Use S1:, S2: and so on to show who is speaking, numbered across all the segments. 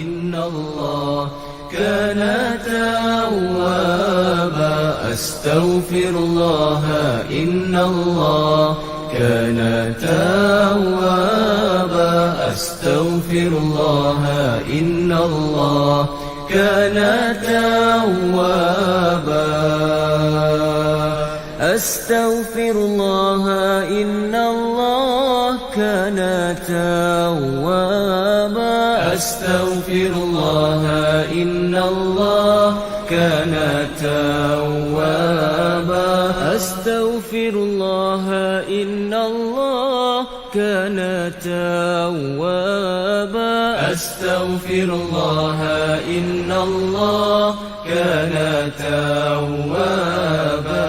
S1: إن الله كان توابا أستغفر الله إن الله كان توابا أستغفر الله إن الله كان توابا أستغفر الله إن الله كان توابا أستغفر الله إن الله كان توابا أستغفر الله إن الله كان توابا أستغفر الله إن الله كان توابا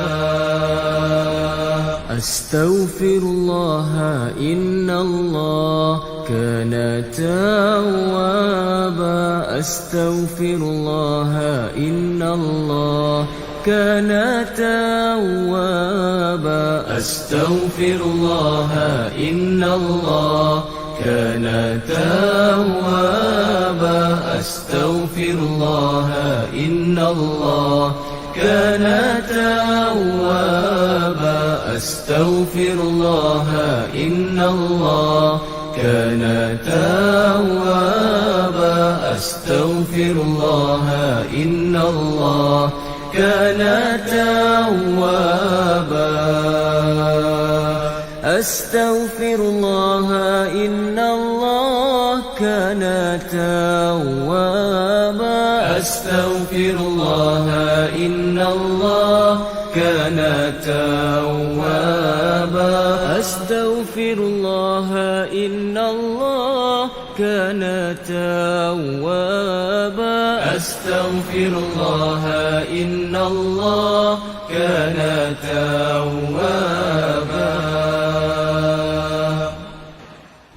S1: أستغفر الله إن الله كان توابا أستغفر الله إن الله كان توابا أستغفر الله إن الله كان توابا أستغفر الله إن الله كان توابا أستغفر الله إن الله كان توابا أستغفر الله إن الله كان توابا أستغفر الله إن الله كان توابا أستغفر الله إن الله كان توابا أستغفر الله إن الله كان توابا أستغفر الله إن الله كان توابا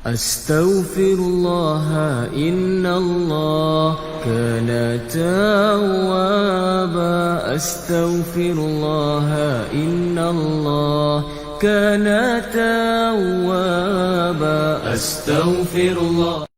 S1: أستغفر الله إن الله كان توابا أستغفر الله إن الله كان توابا أستغفر الله.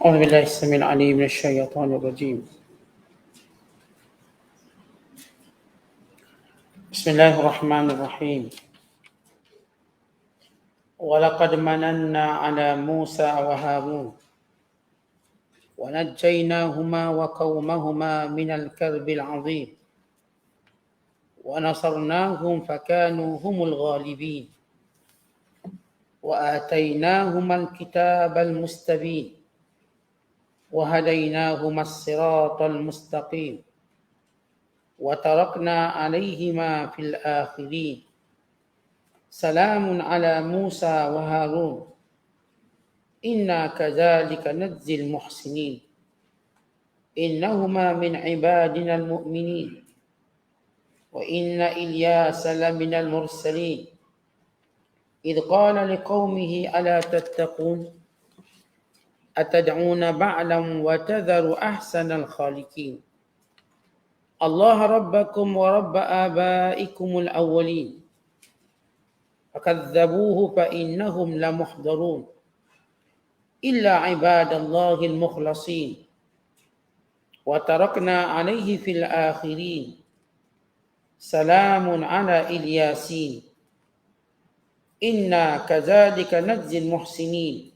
S2: أعوذ بالله السميع العليم من الشيطان الرجيم. بسم الله الرحمن الرحيم. ولقد مننا على موسى وهارون ونجيناهما وقومهما من الكرب العظيم ونصرناهم فكانوا هم الغالبين وآتيناهما الكتاب المستبين وهديناهما الصراط المستقيم وتركنا عليهما في الآخرين سلام على موسى وهارون إنا كذلك نجزي المحسنين إنهما من عبادنا المؤمنين وإن إلياس لمن المرسلين إذ قال لقومه ألا تتقون أتدعون بعلا وتذر أحسن الخالقين الله ربكم ورب آبائكم الأولين فكذبوه فإنهم لمحضرون إلا عباد الله المخلصين وتركنا عليه في الآخرين سلام على الياسين إنا كذلك نجزي المحسنين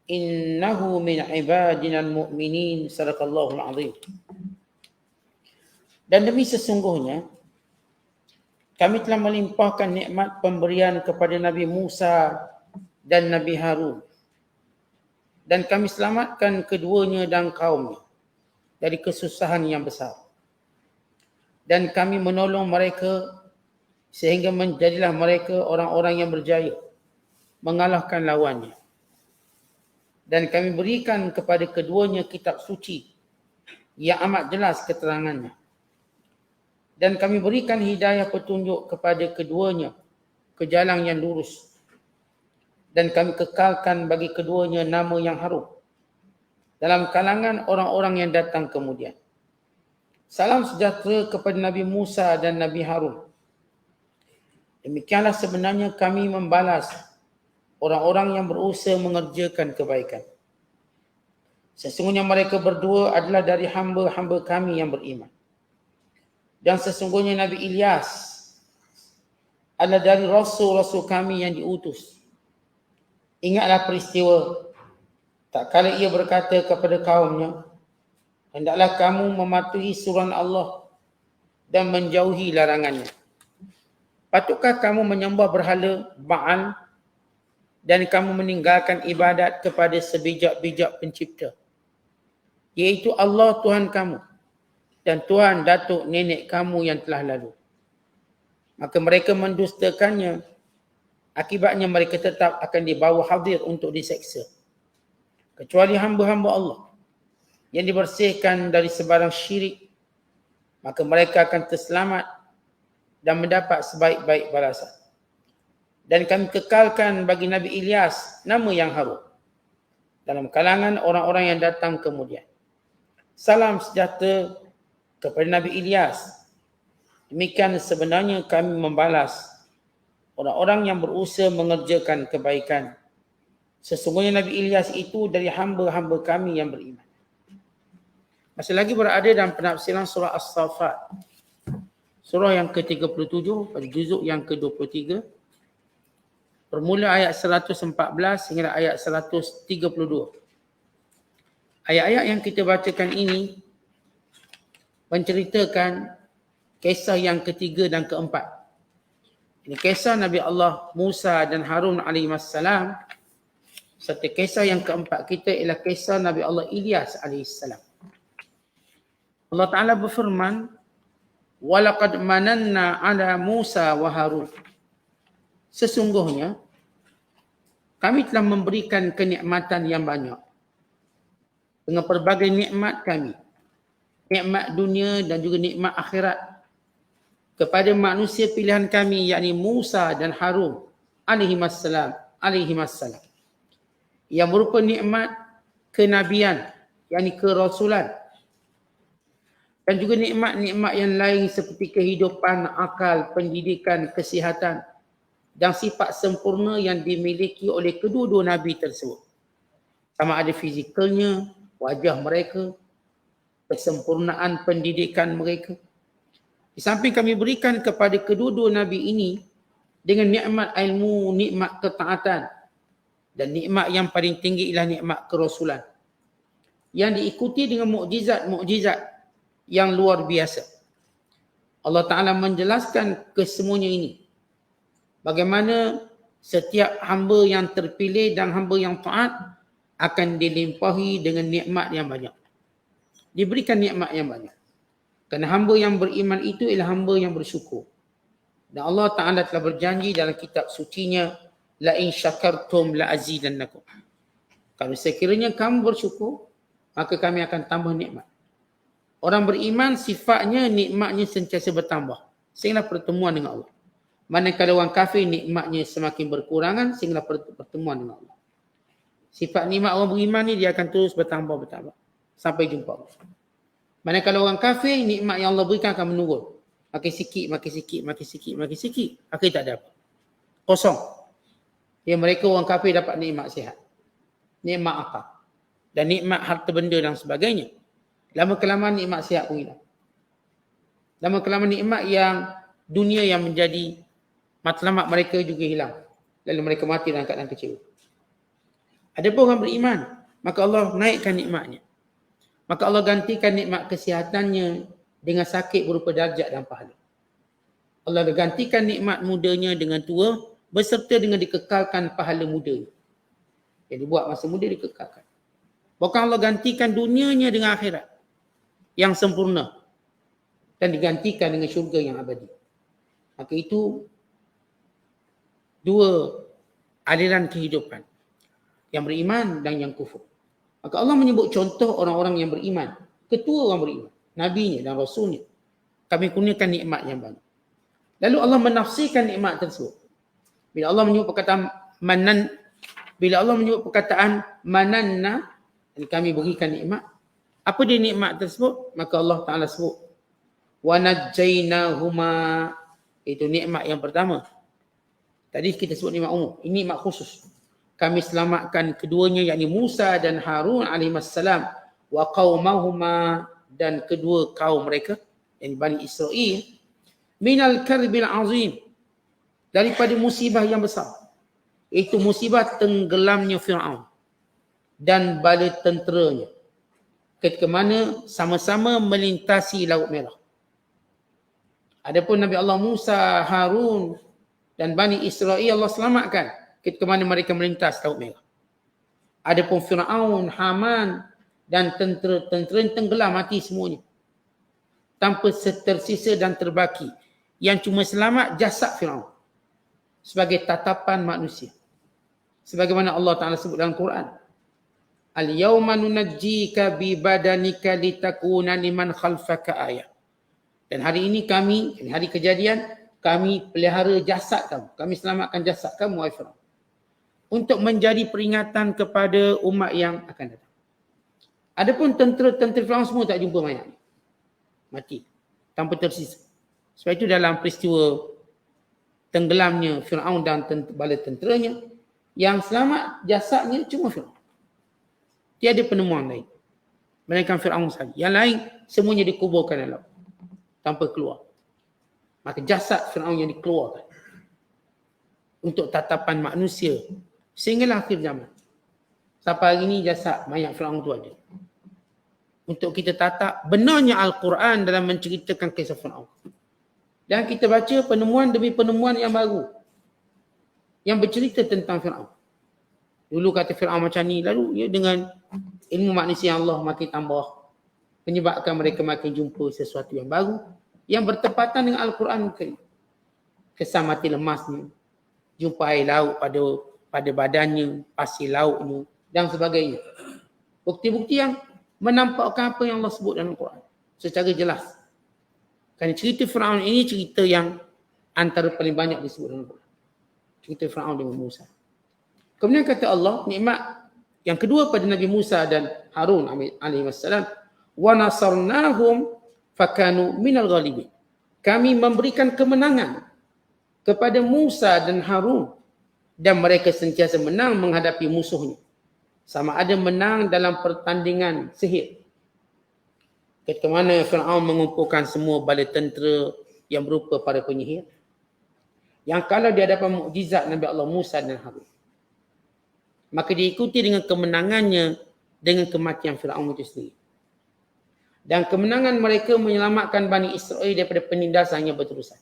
S2: إنه من عبادنا المؤمنين صدق الله العظيم. Dan demi sesungguhnya kami telah melimpahkan nikmat pemberian kepada Nabi Musa dan Nabi Harun dan kami selamatkan keduanya dan kaumnya dari kesusahan yang besar. Dan kami menolong mereka sehingga menjadilah mereka orang-orang yang berjaya mengalahkan lawannya. Dan kami berikan kepada keduanya kitab suci yang amat jelas keterangannya. Dan kami berikan hidayah petunjuk kepada keduanya ke jalan yang lurus. Dan kami kekalkan bagi keduanya nama yang harum dalam kalangan orang-orang yang datang kemudian. Salam sejahtera kepada Nabi Musa dan Nabi Harun. Demikianlah sebenarnya kami membalas orang-orang yang berusaha mengerjakan kebaikan. Sesungguhnya mereka berdua adalah dari hamba-hamba kami yang beriman. Dan sesungguhnya Nabi Ilyas adalah dari rasul-rasul kami yang diutus. Ingatlah peristiwa tak kala ia berkata kepada kaumnya, hendaklah kamu mematuhi suruhan Allah dan menjauhi larangannya. Patutkah kamu menyembah berhala Baal dan kamu meninggalkan ibadat kepada sebijak-bijak pencipta, iaitu Allah Tuhan kamu dan Tuhan datuk nenek kamu yang telah lalu. Maka mereka mendustakannya. Akibatnya mereka tetap akan dibawa hadir untuk diseksa. Kecuali hamba-hamba Allah yang dibersihkan dari sebarang syirik, maka mereka akan terselamat dan mendapat sebaik-baik balasan. Dan kami kekalkan bagi Nabi Ilyas nama yang harum dalam kalangan orang-orang yang datang kemudian. Salam sejahtera kepada Nabi Ilyas. Demikian sebenarnya kami membalas orang-orang yang berusaha mengerjakan kebaikan. Sesungguhnya Nabi Ilyas itu dari hamba-hamba kami yang beriman. Masih lagi berada dalam penafsiran surah As-Saffat. Surah yang ke-37 pada juzuk yang ke-23. Bermula ayat 114 hingga ayat 132. Ayat-ayat yang kita bacakan ini menceritakan kisah yang ketiga dan keempat. Ini kisah Nabi Allah Musa dan Harun alaihissalam. Serta kisah yang keempat kita ialah kisah Nabi Allah Ilyas alaihissalam. Allah Ta'ala berfirman, وَلَقَدْ مَنَنَّا عَلَى Musa wa Harun. Sesungguhnya, kami telah memberikan kenikmatan yang banyak. Dengan pelbagai nikmat kami. Nikmat dunia dan juga nikmat akhirat. Kepada manusia pilihan kami, yakni Musa dan Harun alaihissalam. Yang berupa nikmat kenabian, yakni kerasulan. Dan juga nikmat-nikmat yang lain seperti kehidupan, akal, pendidikan, kesihatan dan sifat sempurna yang dimiliki oleh kedua-dua Nabi tersebut. Sama ada fizikalnya, wajah mereka, kesempurnaan pendidikan mereka. Di samping kami berikan kepada kedua-dua Nabi ini dengan nikmat ilmu, nikmat ketaatan dan nikmat yang paling tinggi ialah nikmat kerasulan yang diikuti dengan mukjizat-mukjizat yang luar biasa. Allah Ta'ala menjelaskan kesemuanya ini. Bagaimana setiap hamba yang terpilih dan hamba yang taat akan dilimpahi dengan nikmat yang banyak. Diberikan nikmat yang banyak. Kerana hamba yang beriman itu ialah hamba yang bersyukur. Dan Allah Ta'ala telah berjanji dalam kitab sucinya, la in syakartum la azidannakum. Kalau sekiranya kamu bersyukur, maka kami akan tambah nikmat. Orang beriman sifatnya nikmatnya sentiasa bertambah sehingga pertemuan dengan Allah. Manakala orang kafir nikmatnya semakin berkurangan sehingga pertemuan dengan Allah. Sifat nikmat orang beriman ni dia akan terus bertambah sampai jumpa Allah. Manakala orang kafir, nikmat yang Allah berikan akan menurun. Makin sikit. Akhir tak ada apa. Kosong. Ya, mereka orang kafir dapat nikmat sihat. Nikmat akal. Dan nikmat harta benda dan sebagainya. Lama-kelamaan nikmat sihat pun hilang. Lama-kelamaan nikmat yang dunia yang menjadi matlamat mereka juga hilang. Lalu mereka mati dalam keadaan kecewa. Adapun orang beriman, maka Allah naikkan nikmatnya. Maka Allah gantikan nikmat kesihatannya dengan sakit berupa darjat dan pahala. Allah gantikan nikmat mudanya dengan tua beserta dengan dikekalkan pahala muda. Yang dibuat masa muda dikekalkan. Bahkan Allah gantikan dunianya dengan akhirat yang sempurna dan digantikan dengan syurga yang abadi. Maka itu dua aliran kehidupan, yang beriman dan yang kufur. Maka Allah menyebut contoh orang-orang yang beriman, ketua orang beriman, nabinya dan rasulnya. Kami kurniakan nikmat yang banyak. Lalu Allah menafsirkan nikmat tersebut. Bila Allah menyebut perkataan mananna, dan kami berikan nikmat, apa dia nikmat tersebut? Maka Allah Ta'ala sebut wa najjaynahuma, itu nikmat yang pertama. Tadi kita sebut nikmat umum, ini nikmat khusus. Kami selamatkan keduanya, yakni Musa dan Harun alaihissalam, wa qaumahuma, dan kedua kaum mereka, yang Bani Israel, minal karbil azim, daripada musibah yang besar. Itu musibah tenggelamnya Fir'aun dan bala tenteranya ketika mana sama-sama melintasi Laut Merah. Adapun Nabi Allah Musa, Harun dan Bani Israel Allah selamatkan ketika mana mereka melintas Laut Merah. Adapun Fir'aun, Haman dan tentera tenggelam mati semuanya, tanpa tersisa dan terbaki. Yang cuma selamat jasad Fir'aun sebagai tatapan manusia. Sebagaimana Allah Ta'ala sebut dalam Quran, Al-yawma nunajjika bi badanika litakuna liman khalfaka ayat. Dan hari ini kami, hari kejadian, kami pelihara jasad kamu. Kami selamatkan jasad kamu, wahai Fir'aun, untuk menjadi peringatan kepada umat yang akan datang. Adapun tentera-tentera Fir'aun semua tak jumpa mayat, mati tanpa tersisa. Sebab itu dalam peristiwa tenggelamnya Fir'aun dan bala tenteranya, yang selamat jasadnya cuma Fir'aun. Tiada penemuan lain melainkan Fir'aun sahaja. Yang lain semuanya dikuburkan dalam laut tanpa keluar. Maka jasad Fir'aun yang dikeluarkan untuk tatapan manusia sehinggalah akhir zaman. Sampai hari ini jasad mayat Fir'aun itu ada. Untuk kita tatap benarnya Al-Quran dalam menceritakan kisah Fir'aun. Dan kita baca penemuan demi penemuan yang baru yang bercerita tentang Fir'aun. Dulu kata Fir'aun macam ni, lalu ya, dengan ilmu manusia Allah makin tambah, menyebabkan mereka makin jumpa sesuatu yang baru yang bertepatan dengan Al-Quran. Kesan mati lemasnya, jumpa air laut pada badannya, pasir lautnya dan sebagainya. Bukti-bukti yang menampakkan apa yang Allah sebut dalam Al-Quran secara jelas. Kerana cerita Fir'aun ini cerita yang antara paling banyak disebut dalam Al-Quran. Cerita Fir'aun dengan Musa. Kemudian kata Allah, nikmat yang kedua pada Nabi Musa dan Harun alaihissalam, wa nasarnahum fakanu minal ghalibin. Kami memberikan kemenangan kepada Musa dan Harun dan mereka sentiasa menang menghadapi musuhnya. Sama ada menang dalam pertandingan sihir, ketika mana Fir'aun mengumpulkan semua bala tentera yang berupa para penyihir, yang kalau di hadapan mukjizat Nabi Allah Musa dan Harun, maka diikuti dengan kemenangannya dengan kematian Fir'aun itu sendiri. Dan kemenangan mereka menyelamatkan Bani Israel daripada penindasan yang berterusan.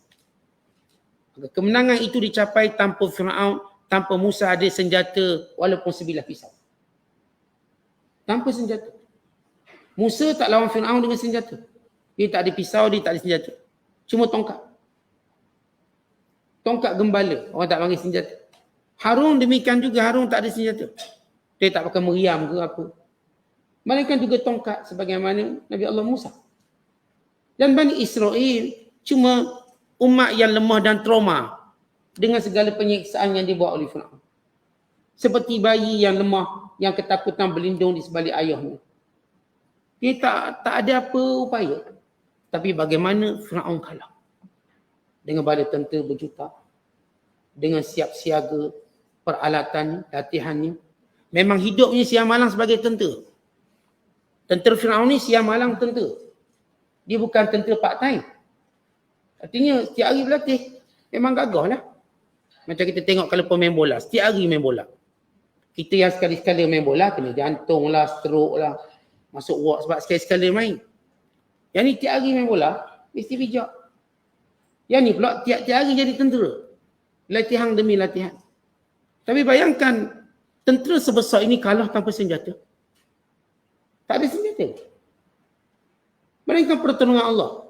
S2: Maka kemenangan itu dicapai tanpa Fir'aun, tanpa Musa ada senjata walaupun sebilah pisau. Tanpa senjata. Musa tak lawan Fir'aun dengan senjata. Dia tak ada pisau, dia tak ada senjata. Cuma tongkat. Tongkat gembala, orang tak panggil senjata. Harun demikian juga, Harun tak ada senjata. Dia tak pakai meriam ke apa. Melainkan juga tongkat sebagaimana Nabi Allah Musa. Dan Bani Israel cuma umat yang lemah dan trauma dengan segala penyiksaan yang dibawa oleh Fir'aun. Seperti bayi yang lemah, yang ketakutan berlindung di sebalik ayahnya. Dia tak ada apa upaya. Tapi bagaimana Fir'aun kalah. Dengan bala tentera berjuta. Dengan siap siaga peralatannya, latihannya. Memang hidupnya siang malam sebagai tentera. Tentera Fir'aun ni siang malam tentera. Dia bukan tentera part time. Artinya setiap hari berlatih. Memang gagah lah. Macam kita tengok kalau pemain bola. Setiap hari main bola. Kita yang sekali-sekali main bola kena jantung lah, stroke lah. Masuk ward sebab sekali-sekali main. Yang ni tiap hari main bola, mesti bijak. Yang ni pula tiap-tiap hari jadi tentera. Latihan demi latihan. Tapi bayangkan, tentera sebesar ini kalah tanpa senjata. Tak ada senjata. Melainkan pertolongan Allah.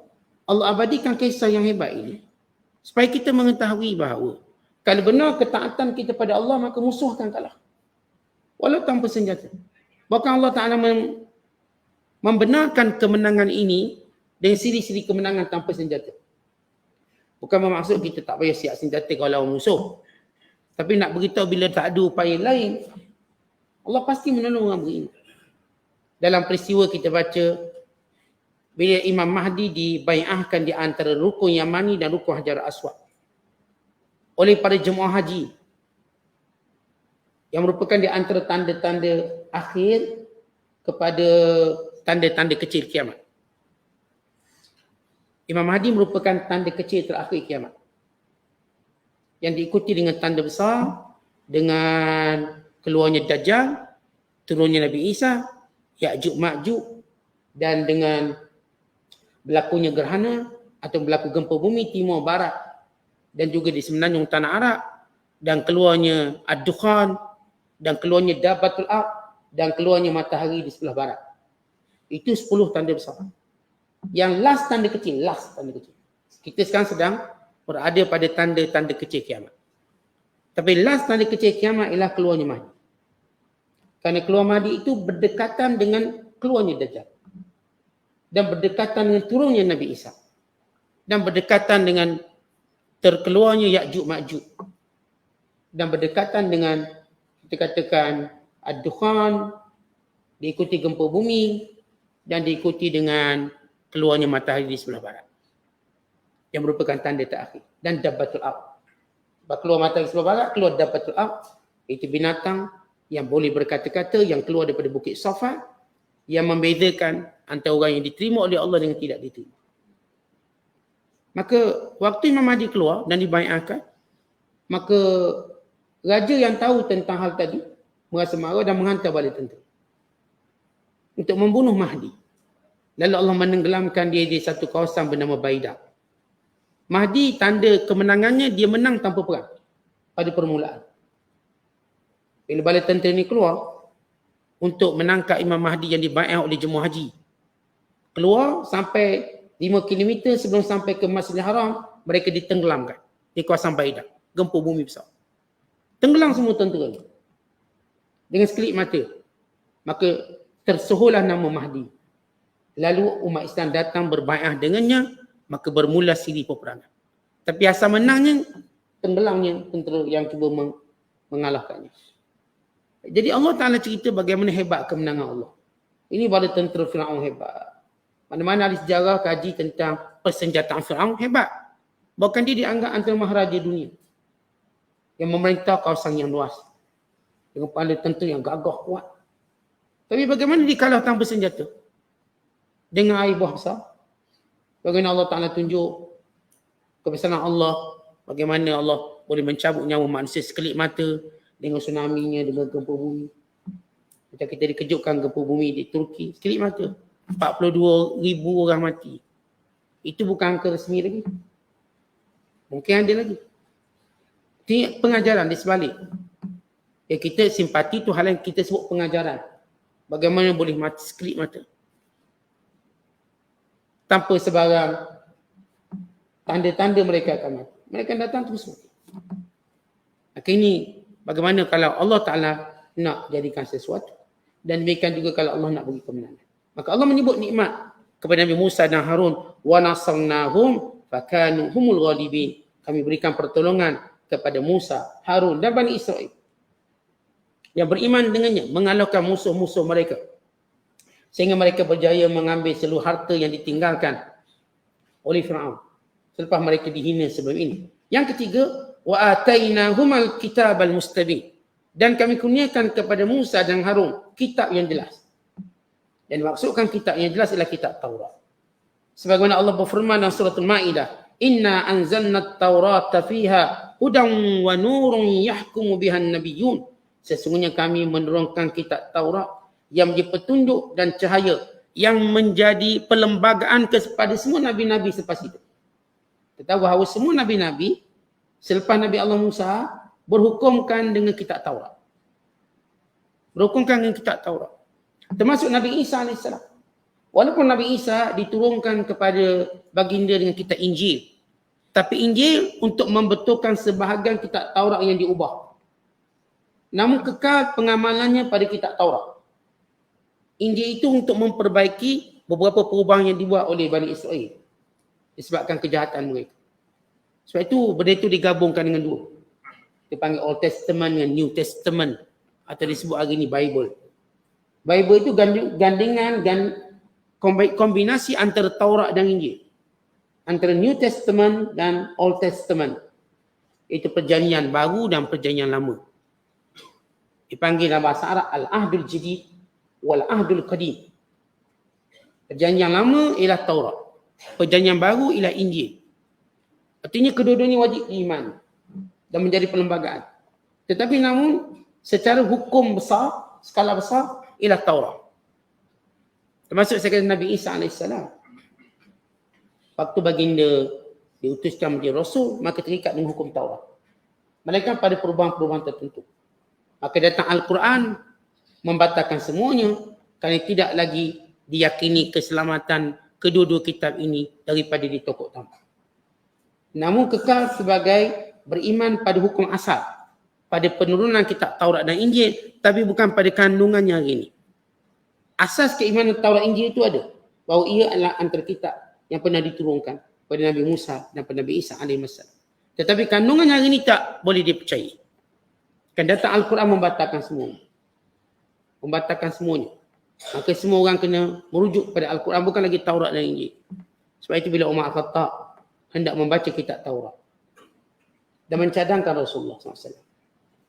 S2: Allah abadikan kisah yang hebat ini supaya kita mengetahui bahawa kalau benar ketaatan kita pada Allah, maka musuh akan kalah. Walau tanpa senjata. Bahkan Allah Ta'ala membenarkan kemenangan ini dengan siri-siri kemenangan tanpa senjata. Bukan bermaksud kita tak payah siap senjata kalau lawan musuh. Tapi nak beritahu bila tak ada upaya lain, Allah pasti menolong orang beriman. Dalam peristiwa kita baca, bila Imam Mahdi dibai'ahkan di antara rukun Yamani dan rukun Hajar Aswad oleh para jemaah haji, yang merupakan di antara tanda-tanda akhir kepada tanda-tanda kecil kiamat. Imam Mahdi merupakan tanda kecil terakhir kiamat, yang diikuti dengan tanda besar, dengan keluarnya Dajjal, turunnya Nabi Isa, Ya'juj Ma'juj, dan dengan berlakunya gerhana atau berlaku gempa bumi timur barat dan juga di semenanjung tanah Arab, dan keluarnya Ad-Dukhan, dan keluarnya Dabbatul Ard, dan keluarnya matahari di sebelah barat. Itu 10 tanda besar. Yang last tanda kecil. Kita sekarang sedang berada pada tanda-tanda kecil kiamat. Tapi last tanda kecil kiamat ialah keluarnya Mahdi. Kerana keluar Mahdi itu berdekatan dengan keluarnya Dajjal. Dan berdekatan dengan turunnya Nabi Isa. Dan berdekatan dengan terkeluarnya Ya'juj Ma'juj. Dan berdekatan dengan, kita katakan, Ad-Dukhan, diikuti gempa bumi, dan diikuti dengan keluarnya matahari di sebelah barat. Yang merupakan tanda terakhir. Dan Dabbatul Ard. Keluar matahari di sebelah barat, keluar Dabbatul Ard. Itu binatang yang boleh berkata-kata, yang keluar daripada Bukit Safa, yang membezakan antara orang yang diterima oleh Allah dengan tidak diterima. Maka waktu Imam Mahdi keluar dan dibai'ahkan, maka raja yang tahu tentang hal tadi merasa marah dan menghantar bala tentera untuk membunuh Mahdi. Lalu Allah menenggelamkan dia di satu kawasan bernama Baidah. Mahdi, tanda kemenangannya, dia menang tanpa perang pada permulaan. Bila bala tentera ni keluar untuk menangkap Imam Mahdi yang dibai'ah oleh jemaah haji, keluar sampai 5 km sebelum sampai ke Masjidil Haram, mereka ditenggelamkan di kawasan Baidah. Gempa bumi besar. Tenggelam semua tentera dengan sekelip mata. Maka tersohorlah nama Mahdi. Lalu umat Islam datang berbai'ah dengannya, maka bermula siri peperangan. Tapi asal menangnya, tenggelamnya tentera yang cuba mengalahkannya. Jadi Allah Ta'ala cerita bagaimana hebat kemenangan Allah. Ini bala tentera Fir'aun hebat. Mana-mana ahli sejarah kaji tentang persenjataan Fir'aun hebat. Bahkan dia dianggap antara maharaja dunia yang memerintah kawasan yang luas dengan pala tentera yang gagah kuat. Tapi bagaimana dia kalah tanpa senjata? Dengan air buah besar. Bagaimana Allah Ta'ala tunjuk kebesaran Allah, bagaimana Allah boleh mencabut nyawa manusia sekelip mata dengan tsunami-nya, dengan gempa bumi. Macam kita dikejutkan gempa bumi di Turki, sekelip mata 42,000 orang mati. Itu bukan angka resmi lagi. Mungkin ada lagi. Ini pengajaran di sebalik. Ya, kita simpati tu hal yang kita sebut pengajaran. Bagaimana boleh mati sekelip mata. Tanpa sebarang tanda-tanda mereka akan mati. Mereka datang terus mati. Maka ini bagaimana kalau Allah Ta'ala nak jadikan sesuatu. Dan demikian juga kalau Allah nak bagi kemenangan. Maka Allah menyebut nikmat kepada Nabi Musa dan Harun. Wa nasarnahum fakanu humul ghalibin. Kami berikan pertolongan kepada Musa, Harun dan Bani Israel yang beriman dengannya, mengalahkan musuh-musuh mereka sehingga mereka berjaya mengambil seluruh harta yang ditinggalkan oleh Fir'aun selepas mereka dihina sebelum ini. Yang ketiga, wa atainahumal kitabal mustabin, dan kami kurniakan kepada Musa dan Harun kitab yang jelas. Dan maksudkan kitab yang jelas ialah kitab Taurat. Sebagaimana Allah berfirman dalam surah Al-Ma'idah, inna anzalna at-taurata fiha hudan wa nurun yahkumu bihan nabiyyun. Sesungguhnya kami menurunkan kitab Taurat yang menjadi petunjuk dan cahaya yang menjadi perlembagaan kepada semua nabi-nabi selepas itu. Kita tahu bahawa semua nabi-nabi selepas Nabi Allah Musa berhukumkan dengan kitab Taurat. Berhukumkan dengan kitab Taurat. Termasuk Nabi Isa AS. Walaupun Nabi Isa diturunkan kepada baginda dengan kitab Injil, tapi Injil untuk membetulkan sebahagian kitab Taurat yang diubah. Namun kekal pengamalannya pada kitab Taurat. Injil itu untuk memperbaiki beberapa perubahan yang dibuat oleh Bani Israel disebabkan kejahatan mereka. Sebab itu benda itu digabungkan dengan dua. Dipanggil Old Testament dengan New Testament atau disebut hari ini Bible. Bible itu gandingan kombinasi antara Taurat dan Injil. Antara New Testament dan Old Testament. Itu perjanjian baru dan perjanjian lama. Dipanggil dalam bahasa Arab Al-Ahdul Jadid wal Ahdul Qadim. Perjanjian lama ialah Taurat. Perjanjian baru ialah Injil. Artinya kedua-duanya wajib diiman dan menjadi perlembagaan. Tetapi namun secara hukum besar, skala besar ialah Taurat. Termasuk sekali Nabi Isa AS. Waktu baginda diutuskan menjadi Rasul, maka terikat dengan hukum Taurat. Mereka pada perubahan-perubahan tertentu. Maka datang Al-Quran membatalkan semuanya kerana tidak lagi diyakini keselamatan kedua-dua kitab ini daripada ditokok tambah. Namun kekal sebagai beriman pada hukum asal, pada penurunan kitab Taurat dan Injil, tapi bukan pada kandungannya hari ini. Asas keimanan Taurat Injil itu ada, bahawa ia adalah antara kitab yang pernah diturunkan pada Nabi Musa dan pada Nabi Isa AS. Tetapi kandungannya hari ini tak boleh dipercayai. Kan datang Al-Quran membatalkan semuanya. Membatalkan semuanya. Maka semua orang kena merujuk pada Al-Quran, bukan lagi Taurat dan Injil. Sebab itu bila Umar Al-Khattab hendak membaca kitab Taurat dan mencadangkan Rasulullah SAW.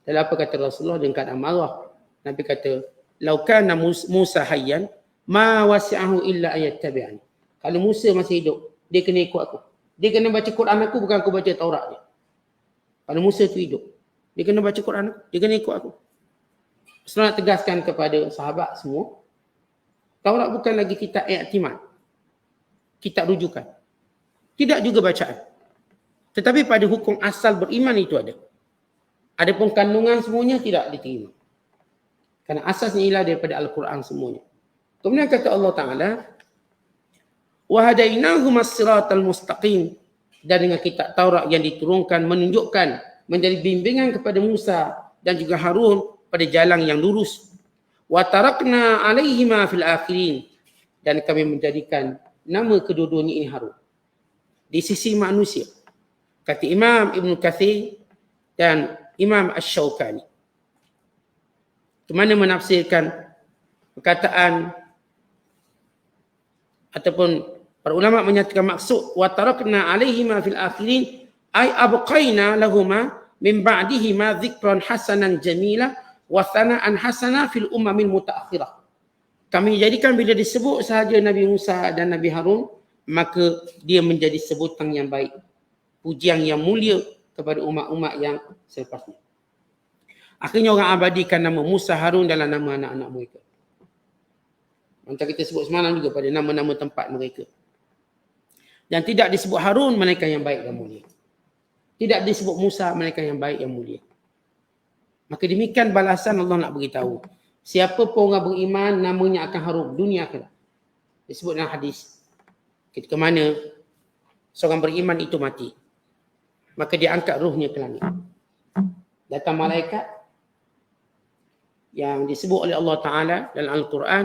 S2: Dan apa kata Rasulullah dengan keadaan marah? Nabi kata, "Lau kana Musa hayyan, ma wasi'ahu illa ayattabi'ani." Kalau Musa masih hidup, dia kena ikut aku. Dia kena baca Quran aku, bukan aku baca Taurat dia. Kalau Musa itu hidup, dia kena baca Quran aku, dia kena ikut aku. Rasulullah tegaskan kepada sahabat semua, Taurat bukan lagi kitab i'timad, kitab rujukan. Tidak juga bacaan. Tetapi pada hukum asal beriman itu ada. Adapun kandungan semuanya tidak diterima. Kerana asasnya ialah daripada Al-Quran semuanya. Kemudian kata Allah Ta'ala, وَهَدَيْنَاهُمَ الصِّرَاطَ الْمُسْتَقِيمِ. Dan dengan kitab Taurat yang diturunkan menunjukkan, menjadi bimbingan kepada Musa dan juga Harun pada jalan yang lurus. وَتَرَكْنَا عَلَيْهِمَا فِي الْآخِرِينَ. Dan kami menjadikan nama kedua-duanya ini harum di sisi manusia. Kata Imam Ibn Kathir dan Imam Ash-Shawqani. Ke mana menafsirkan perkataan ataupun para ulama menyatakan maksud wa tarakna alaihima fil akhirin ay abqaina lahuma min ba'dihima dzikran hasanan jamila wa thana'an hasana fil ummamil mutaakhirah. Kami jadikan bila disebut sahaja Nabi Musa dan Nabi Harun, maka dia menjadi sebutan yang baik, pujian yang mulia kepada umat-umat yang selepasnya. Akhirnya orang abadikan nama Musa, Harun dalam nama anak-anak mereka. Macam kita sebut semalam juga pada nama-nama tempat mereka. Dan tidak disebut Harun, mereka yang baik dan mulia. Tidak disebut Musa, mereka yang baik yang mulia. Maka demikian balasan Allah nak beritahu. Siapa pun orang beriman, namanya akan harum dunia akhirat. Disebut dalam hadis. Ketika mana seorang beriman itu mati, maka dia angkat ruhnya ke langit. Datang malaikat yang disebut oleh Allah Ta'ala dalam Al-Quran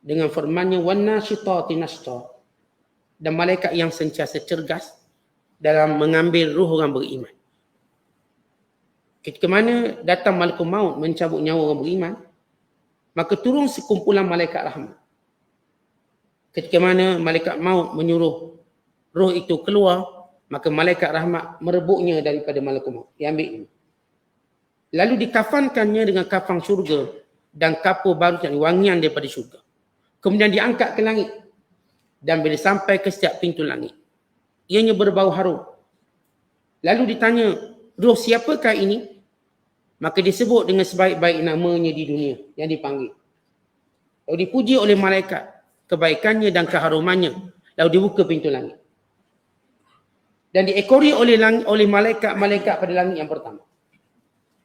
S2: dengan firman-Nya wan-nashitati nashta. Dan malaikat yang sentiasa cergas dalam mengambil ruh orang beriman. Ketika mana datang malaikat maut mencabut nyawa orang beriman, maka turun sekumpulan malaikat rahmat. Ketika mana malaikat maut menyuruh roh itu keluar, maka malaikat rahmat merebutnya daripada malaikat maut. Dia ambil. Lalu dikafankannya dengan kafan syurga dan kapur baru dan wangian daripada syurga. Kemudian diangkat ke langit. Dan bila sampai ke setiap pintu langit, ianya berbau harum. Lalu ditanya, roh siapakah ini? Maka disebut dengan sebaik-baik namanya di dunia yang dipanggil. Lalu dipuji oleh malaikat kebaikannya dan keharumannya. Lalu dibuka pintu langit. Dan diekori oleh malaikat-malaikat pada langit yang pertama.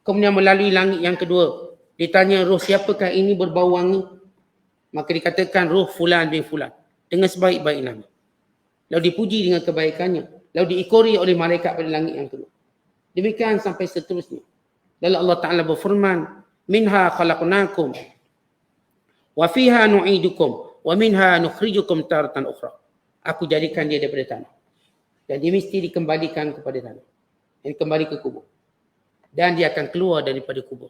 S2: Kemudian melalui langit yang kedua Ditanya roh siapakah ini berbau wangi? Maka dikatakan roh fulan bin fulan dengan sebaik-baik nama. Lalu dipuji dengan kebaikannya. Lalu diikori oleh malaikat pada langit yang kedua. Demikian sampai seterusnya. Lalu Allah Ta'ala berfirman, minha khalaqnakum wa fiha nu'idukum wa minha nukhrijukum taratan ukhra. Aku jadikan dia daripada tanah. Dan dia mesti dikembalikan kepada tanah. Dan kembali ke kubur. Dan dia akan keluar daripada kubur.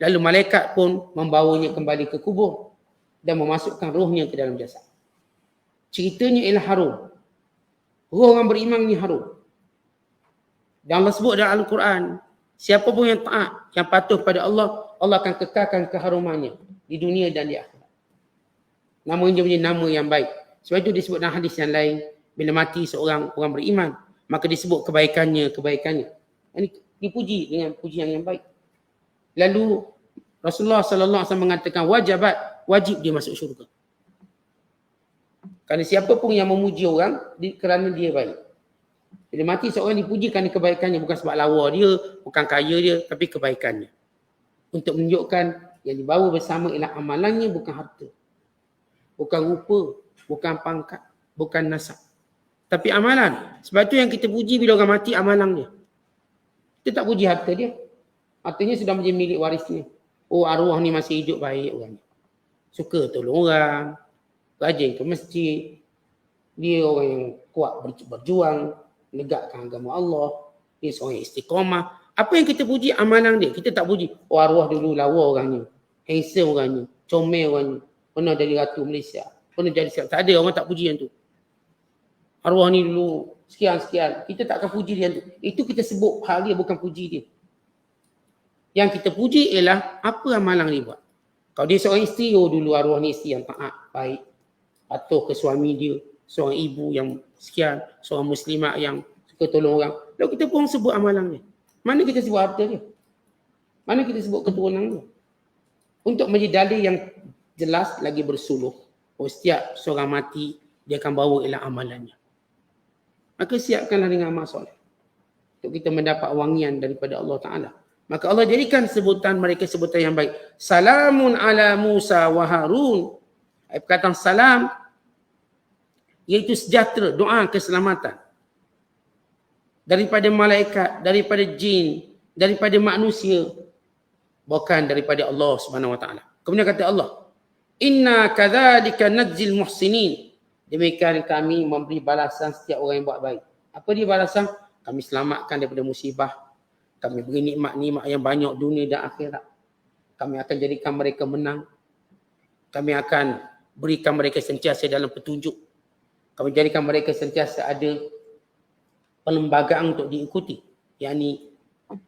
S2: Lalu malaikat pun membawanya kembali ke kubur dan memasukkan rohnya ke dalam jasad. Ceritanya ialah harum. Roh orang beriman ni harum. Dan Allah sebut dalam Al-Quran, siapa pun yang taat, yang patuh pada Allah, Allah akan kekalkan keharumannya di dunia dan di akhirat. Namanya menjadi nama yang baik. Sebab itu disebut dalam hadis yang lain, bila mati seorang orang beriman, maka disebut kebaikannya. Ini dipuji dengan pujian yang baik. Lalu Rasulullah sallallahu alaihi wasallam mengatakan wajib dia masuk syurga. Kerana siapa pun yang memuji orang kerana dia baik. Bila mati seorang dipuji kerana kebaikannya, bukan sebab lawa dia, bukan kaya dia, tapi kebaikannya. Untuk menunjukkan yang dibawa bersama ialah amalannya, bukan harta. Bukan rupa, bukan pangkat, bukan nasab. Tapi amalan. Sebab tu yang kita puji bila orang mati, amalan dia. Kita tak puji harta dia. Hartanya sudah menjadi milik warisnya. Oh, arwah ni masih hidup baik orang ni. Suka tolong orang, rajin ke masjid. Dia orang yang kuat berjuang, menegakkan agama Allah. Dia seorang yang istiqamah. Apa yang kita puji? Amalan dia. Kita tak puji, oh arwah dulu lawa orangnya, handsome orangnya, comel orangnya, pernah jadi Ratu Malaysia, pernah jadi siapa. Tak ada, orang tak puji yang tu. Arwah ni dulu sekian-sekian. Kita tak akan puji dia tu. Itu kita sebut hal dia, bukan puji dia. Yang kita puji ialah apa amalan dia buat. Kalau dia seorang isteri, oh dulu arwah ni isteri yang taat, baik, patuh ke suami dia, seorang ibu yang sekian, seorang muslimat yang suka tolong orang. Lalu kita pun sebut amalan dia. Mana kita sebut harta dia? Mana kita sebut keturunan dia? Untuk menjadi dalil yang jelas lagi bersuluh. Oh, setiap seorang mati, dia akan bawa ialah amalannya. Maka siapkanlah dengan amal soleh. Untuk kita mendapat wangian daripada Allah Ta'ala. Maka Allah jadikan sebutan mereka sebutan yang baik. Salamun ala Musa wa Harun. Perkataan salam iaitu sejahtera, doa keselamatan. Daripada malaikat, daripada jin, daripada manusia. Bukan daripada Allah Subhanahu wa taala. Kemudian kata Allah, inna kadzalika najzil muhsinin. Demikian kami memberi balasan setiap orang yang buat baik. Apa dia balasan? Kami selamatkan daripada musibah. Kami beri nikmat-nikmat yang banyak dunia dan akhirat. Kami akan jadikan mereka menang. Kami akan berikan mereka sentiasa dalam petunjuk. Kami jadikan mereka sentiasa ada perlembagaan untuk diikuti. Yakni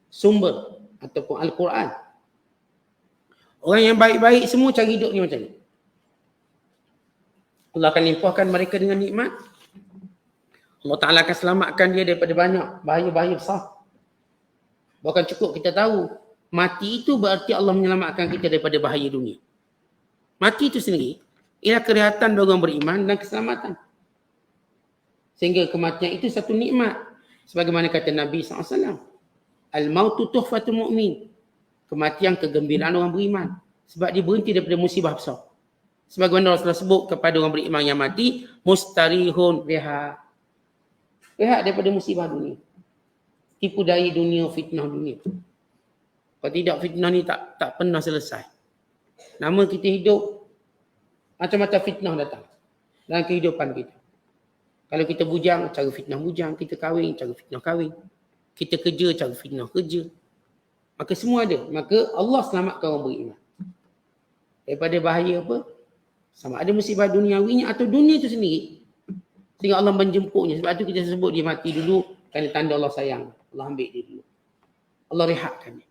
S2: sumber ataupun Al-Quran. Orang yang baik-baik semua cari hidup ni macam ni. Allah akan limpahkan mereka dengan nikmat. Allah Ta'ala akan selamatkan dia daripada banyak bahaya-bahaya besar. Bukan cukup kita tahu, mati itu berarti Allah menyelamatkan kita daripada bahaya dunia. Mati itu sendiri ialah kelihatan bagi orang beriman dan keselamatan. Sehingga kematian itu satu nikmat. Sebagaimana kata Nabi SAW. Al-mautu tuhfatul mu'min. Kematian kegembiraan orang beriman. Sebab dia berhenti daripada musibah besar. Sebagaimana Rasulullah sebut kepada orang beriman yang mati, mustarihun rehat. Rehat daripada musibah dunia. Tipu daya dunia, fitnah dunia. Kalau tidak, fitnah ni tak pernah selesai. Nama kita hidup, macam-macam fitnah datang dalam kehidupan kita. Kalau kita bujang, cara fitnah bujang. Kita kahwin, cara fitnah kahwin. Kita kerja, cara fitnah kerja. Maka semua ada. Maka Allah selamatkan orang beriman. Daripada bahaya apa? Sama ada musibah duniawinya atau dunia itu sendiri. Sehingga Allah menjemputnya. Sebab itu kita sebut dia mati dulu kerana tanda Allah sayang. Allah ambil dia dulu. Allah rehatkan dia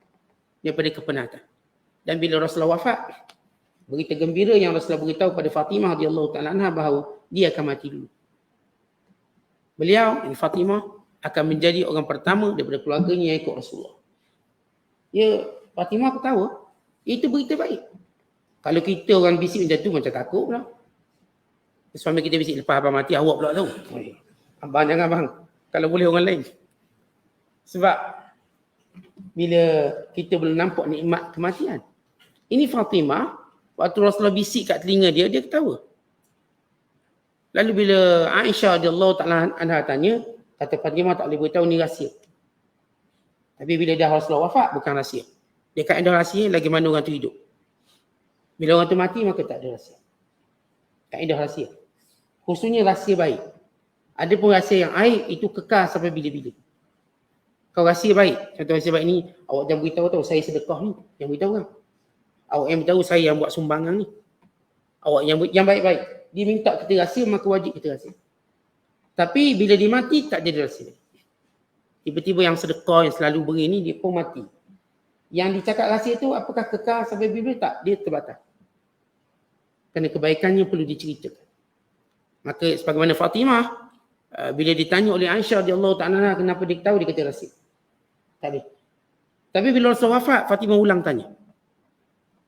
S2: daripada kepenatan. Dan bila Rasulullah wafat, berita gembira yang Rasulullah beritahu pada Fatimah radhiyallahu ta'ala anha bahawa dia akan mati dulu. Beliau, Fatimah, akan menjadi orang pertama daripada keluarganya yang ikut Rasulullah. Ya, Fatimah ketawa. Itu berita baik. Kalau kita orang bisik macam tu, macam takut pula. Suami kita bisik, lepas abang mati, awak pula tahu. Abang jangan bang. Kalau boleh orang lain. Sebab bila kita belum nampak nikmat kematian, Ini Fatimah, waktu Rasulullah bisik kat telinga dia, dia ketawa. Lalu bila Aisyah radhiyallahu ta'ala anha tanya, kata Fatimah tak boleh beritahu ni rahsia. Tapi bila dah Rasulullah wafat, bukan rahsia. Dia kaedah rahsia, lagi mana orang tu hidup. Bila orang tu mati, maka tak ada rahsia. Kaedah rahsia. Khususnya rahsia baik. Ada pun rahsia yang aib, itu kekal sampai bila-bila. Kalau rahsia baik, contoh rahsia baik ni, awak jangan beritahu tahu saya sedekah ni. Jangan beritahu kan. Awak yang beritahu saya yang buat sumbangan ni. Awak yang baik-baik. Dia minta kita rahsia, maka wajib kita rahsia. Tapi bila dia mati, tak jadi rahsia. Tiba-tiba yang sedekah, yang selalu beri ni, dia pun mati. Yang dicakap rahsia tu, apakah kekal sampai bila? Tak, dia terbatas. Kerana kebaikannya perlu diceritakan. Maka sebagaimana Fatimah, bila ditanya oleh Aisyah radhiyallahu ta'ala kenapa dia tahu, dia kata rahsia. Tak boleh. Tapi bila Rasul wafat, Fatimah ulang tanya.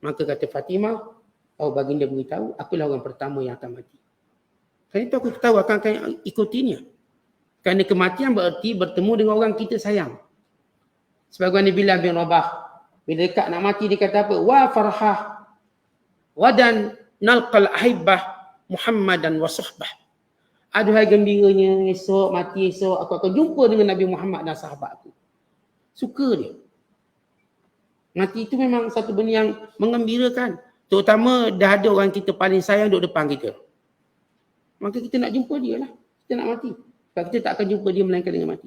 S2: Maka kata Fatimah, baginda beritahu, akulah orang pertama yang akan mati. Kerana itu aku tahu akan ikutinya. Kerana kematian berarti bertemu dengan orang kita sayang. Sebagaimana Bilal bin Rabah, bila dekat nak mati dia kata apa? Wa farhah wadan nalqal ahibbah Muhammadan wa suhbah. Aduhai gembiranya, esok mati esok aku akan jumpa dengan Nabi Muhammad dan sahabat aku. Suka dia. Mati itu memang satu benda yang mengembirakan. Terutama dah ada orang kita paling sayang duduk depan kita. Maka kita nak jumpa dia lah. Kita nak mati. Sebab kita tak akan jumpa dia melainkan dengan mati.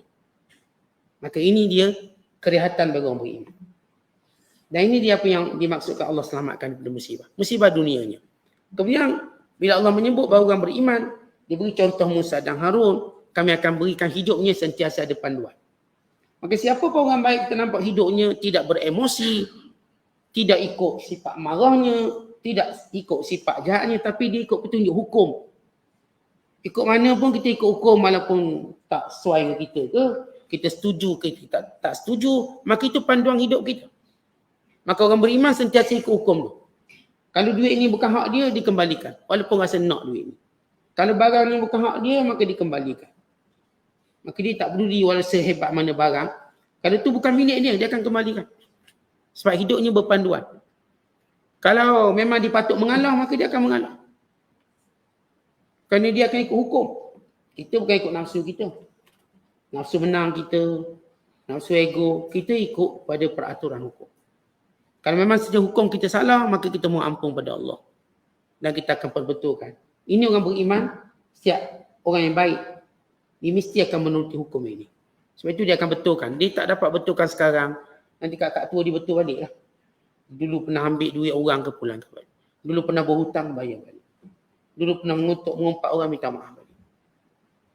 S2: Maka ini dia kerihatan bagi orang beriman. Dan ini dia apa yang dimaksudkan Allah selamatkan daripada musibah. Musibah dunianya. Kemudian bila Allah menyebut bahawa orang beriman, dia beri contoh Musa dan Harun, kami akan berikan hidupnya sentiasa ada panduan. Maka siapa pun orang baik kita nampak hidupnya tidak beremosi, tidak ikut sifat marahnya, tidak ikut sifat jahatnya, tapi dia ikut petunjuk hukum. Ikut mana pun kita ikut hukum walaupun tak sesuai dengan kita ke, kita setuju ke kita tak setuju, maka itu panduan hidup kita. Maka orang beriman sentiasa ikut hukum tu. Kalau duit ini bukan hak dia, dikembalikan. Walaupun rasa nak duit ni. Kalau barang ni bukan hak dia, maka dikembalikan. Maka dia tak peduli walau sehebat mana barang. Kalau tu bukan milik dia, dia akan kembalikan. Sebab hidupnya berpanduan. Kalau memang dia patut mengalah, maka dia akan mengalah. Kerana dia akan ikut hukum. Kita bukan ikut nafsu kita. Nafsu menang kita, nafsu ego, kita ikut pada peraturan hukum. Kalau memang sejauh hukum kita salah, maka kita mohon ampun pada Allah. Dan kita akan perbetulkan. Ini orang beriman, setiap orang yang baik, dia mesti akan menuruti hukum ini. Sebab itu dia akan betulkan. Dia tak dapat betulkan sekarang, nanti kakak tua dia betul balik lah. Dulu pernah ambil duit orang ke pulang ke balik. Dulu pernah berhutang, bayar balik. Dulu pernah mengumpat orang, minta maaf balik.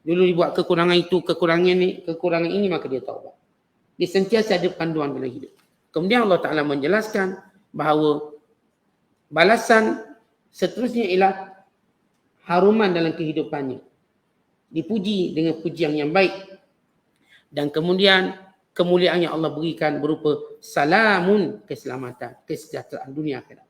S2: Dulu dia buat kekurangan itu, kekurangan ini, maka dia taubat. Dia sentiasa ada panduan dalam hidup. Kemudian Allah Ta'ala menjelaskan bahawa balasan seterusnya ialah haruman dalam kehidupannya. Dipuji dengan pujian yang baik. Dan kemudian kemuliaan yang Allah berikan berupa salamun, keselamatan, kesejahteraan dunia akhirat.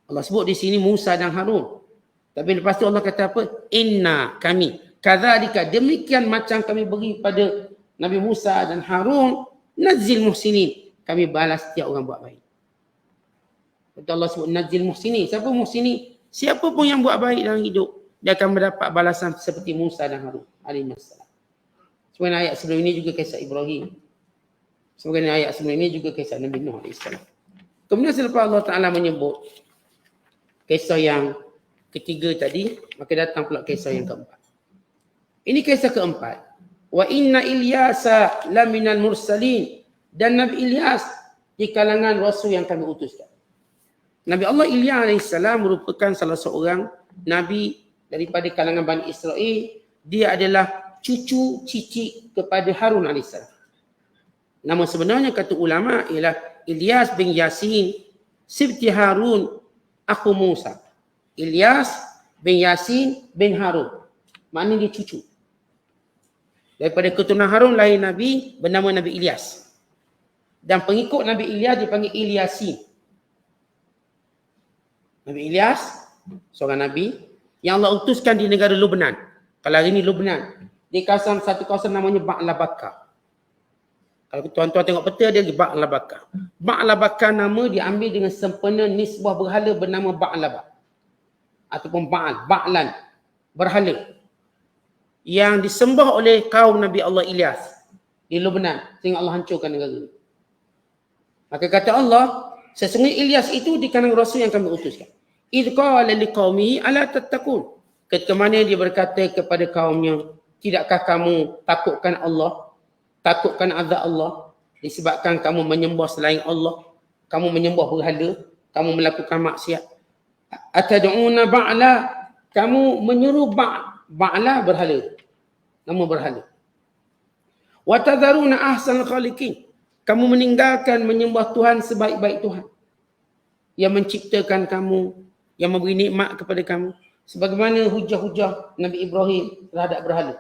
S2: Allah sebut di sini Musa dan Harun. Tapi lepas tu Allah kata apa? Inna kami. Kadzalika, demikian macam kami beri pada Nabi Musa dan Harun, nazil muhsinin. Kami balas setiap orang buat baik. Betul Allah sebut nazil muhsinin. Siapa muhsinin? Siapa pun yang buat baik dalam hidup, dia akan mendapat balasan seperti Musa dan Harun alaihissalam. Sebenarnya ayat sebelum ini juga kisah Ibrahim. Sebenarnya ayat sebelum ini juga kisah Nabi Nuh alaihissalam. Kemudian selepas Allah Ta'ala menyebut kisah yang ketiga tadi, maka datang pula kisah yang keempat. Ini kisah keempat. Wa inna Ilyasa laminal mursalin. Dan Nabi Ilyas di kalangan rasul yang kami utuskan. Nabi Allah Ilyas alaihissalam merupakan salah seorang Nabi daripada kalangan Bani Israel. Dia adalah cucu cicit kepada Harun alaihissalam. Nama sebenarnya kata ulama ialah Ilyas bin Yasin sibti Harun akhu Musa. Ilyas bin Yasin bin Harun. Maknanya dia cucu. Daripada keturunan Harun lahir Nabi bernama Nabi Ilyas. Dan pengikut Nabi Ilyas dipanggil Ilyasin. Nabi Ilyas, seorang Nabi yang Allah utuskan di negara Lubnan. Kalau hari ini Lubnan. Di kawasan, satu kawasan namanya Ba'la Bakar. Kalau tuan-tuan tengok peta dia Ba'labaka. Ba'labaka nama diambil dengan sempena nisbah berhala bernama Ba'labak. Ataupun Ba'lan. Berhala. Yang disembah oleh kaum Nabi Allah Ilyas di Lebanon sehingga Allah hancurkan negara. Maka kata Allah, sesungguhnya Ilyas itu di kalangan rasul yang kami utuskan. Idh qala liqaumihi ala tattaqun. Ketika mana dia berkata kepada kaumnya, tidakkah kamu takutkan Allah? Takutkan azab Allah disebabkan kamu menyembah selain Allah, kamu menyembah berhala, kamu melakukan maksiat. Atad'una ba'la, kamu menyeru ba'la berhala. Nama berhala. Wa tadharuna ahsanal khaliqin, kamu meninggalkan menyembah Tuhan sebaik-baik Tuhan yang menciptakan kamu, yang memberi nikmat kepada kamu. Sebagaimana hujah-hujah Nabi Ibrahim terhadap berhala.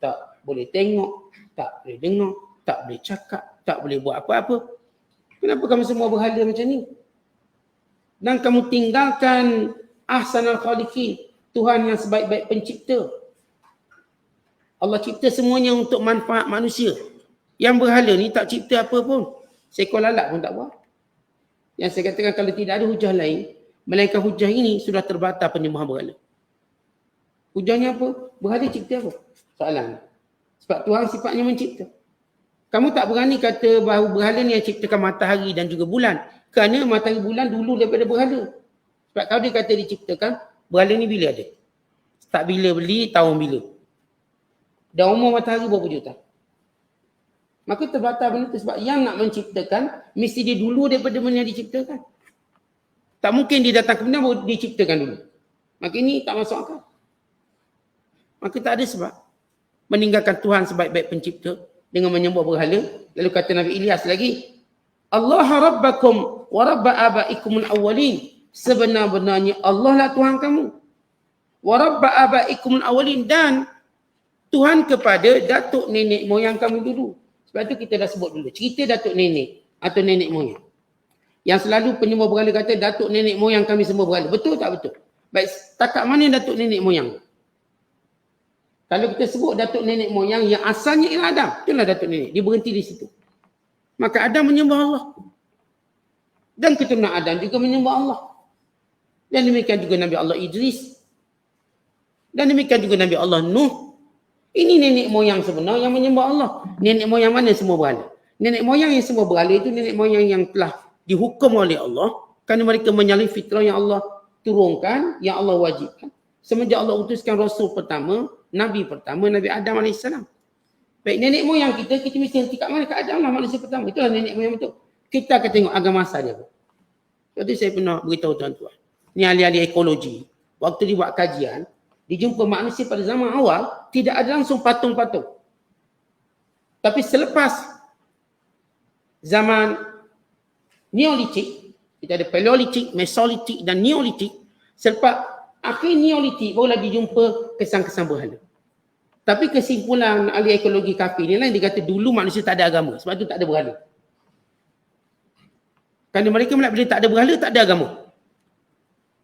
S2: Tak boleh tengok, tak boleh dengar, tak boleh cakap, tak boleh buat apa-apa. Kenapa kamu semua berhala macam ni? Dan kamu tinggalkan ahsanal khaliqin, Tuhan yang sebaik-baik pencipta. Allah cipta semuanya untuk manfaat manusia. Yang berhala ni tak cipta apa pun. Seekor lalat pun tak buat. Yang saya katakan kalau tidak ada hujah lain, melainkan hujah ini sudah terbatal penyembahan berhala. Hujahnya apa? Berhala cipta apa? Soalan. Sebab Tuhan sifatnya mencipta. Kamu tak berani kata bahawa berhala ni yang ciptakan matahari dan juga bulan. Kerana matahari bulan dulu daripada berhala. Sebab kalau dia kata diciptakan, berhala ni bila ada? Tak bila beli, tahun bila. Dan umur matahari berapa juta? Maka terbatal benda tu sebab yang nak menciptakan, mesti dia dulu daripada benda yang diciptakan. Tak mungkin dia datang ke benda baru diciptakan dulu. Maka ini tak masuk akal. Maka tak ada sebab meninggalkan Tuhan sebaik-baik pencipta dengan menyembah berhala. Lalu kata Nabi Ilyas lagi, Allah rabbakum wa rabba abaikumul awwalin. Sebenar-benarnya Allah lah Tuhan kamu. Wa rabba abaikumul awwalin, dan Tuhan kepada datuk nenek moyang kamu dulu. Sebab tu kita dah sebut dulu. Cerita datuk nenek atau nenek moyang. Yang selalu penyembah berhala kata datuk nenek moyang kami semua berhala. Betul tak betul? Baik, takat mana datuk nenek moyang? Kalau kita sebut datuk nenek moyang yang asalnya ialah Adam, itulah datuk nenek. Dia berhenti di situ. Maka Adam menyembah Allah. Dan keturunan Adam juga menyembah Allah. Dan demikian juga Nabi Allah Idris. Dan demikian juga Nabi Allah Nuh. Ini nenek moyang sebenar yang menyembah Allah. Nenek moyang mana semua berhala? Nenek moyang yang semua berhala itu nenek moyang yang telah dihukum oleh Allah kerana mereka menyalahi fitrah yang Allah turunkan, yang Allah wajibkan. Semenjak Allah utuskan Rasul pertama, Nabi pertama, Nabi Adam AS. Baik, nenek moyang kita mesti henti kat mana? Kat Adam lah manusia pertama. Itulah nenek moyang betul. Kita akan tengok agama asal dia. Jadi saya pernah beritahu tuan-tuan. Ni ahli-ahli ekologi. Waktu dia buat kajian, dijumpa manusia pada zaman awal, tidak ada langsung patung-patung. Tapi selepas zaman Neolitik, kita ada Paleolitik, Mesolitik dan Neolitik. Selepas akhir Neolitik, barulah dijumpa kesan-kesan berhala. Tapi kesimpulan ahli ekologi kafir ni lah, dia kata dulu manusia tak ada agama. Sebab tu tak ada berhala. Kerana mereka melihat bila tak ada berhala, tak ada agama.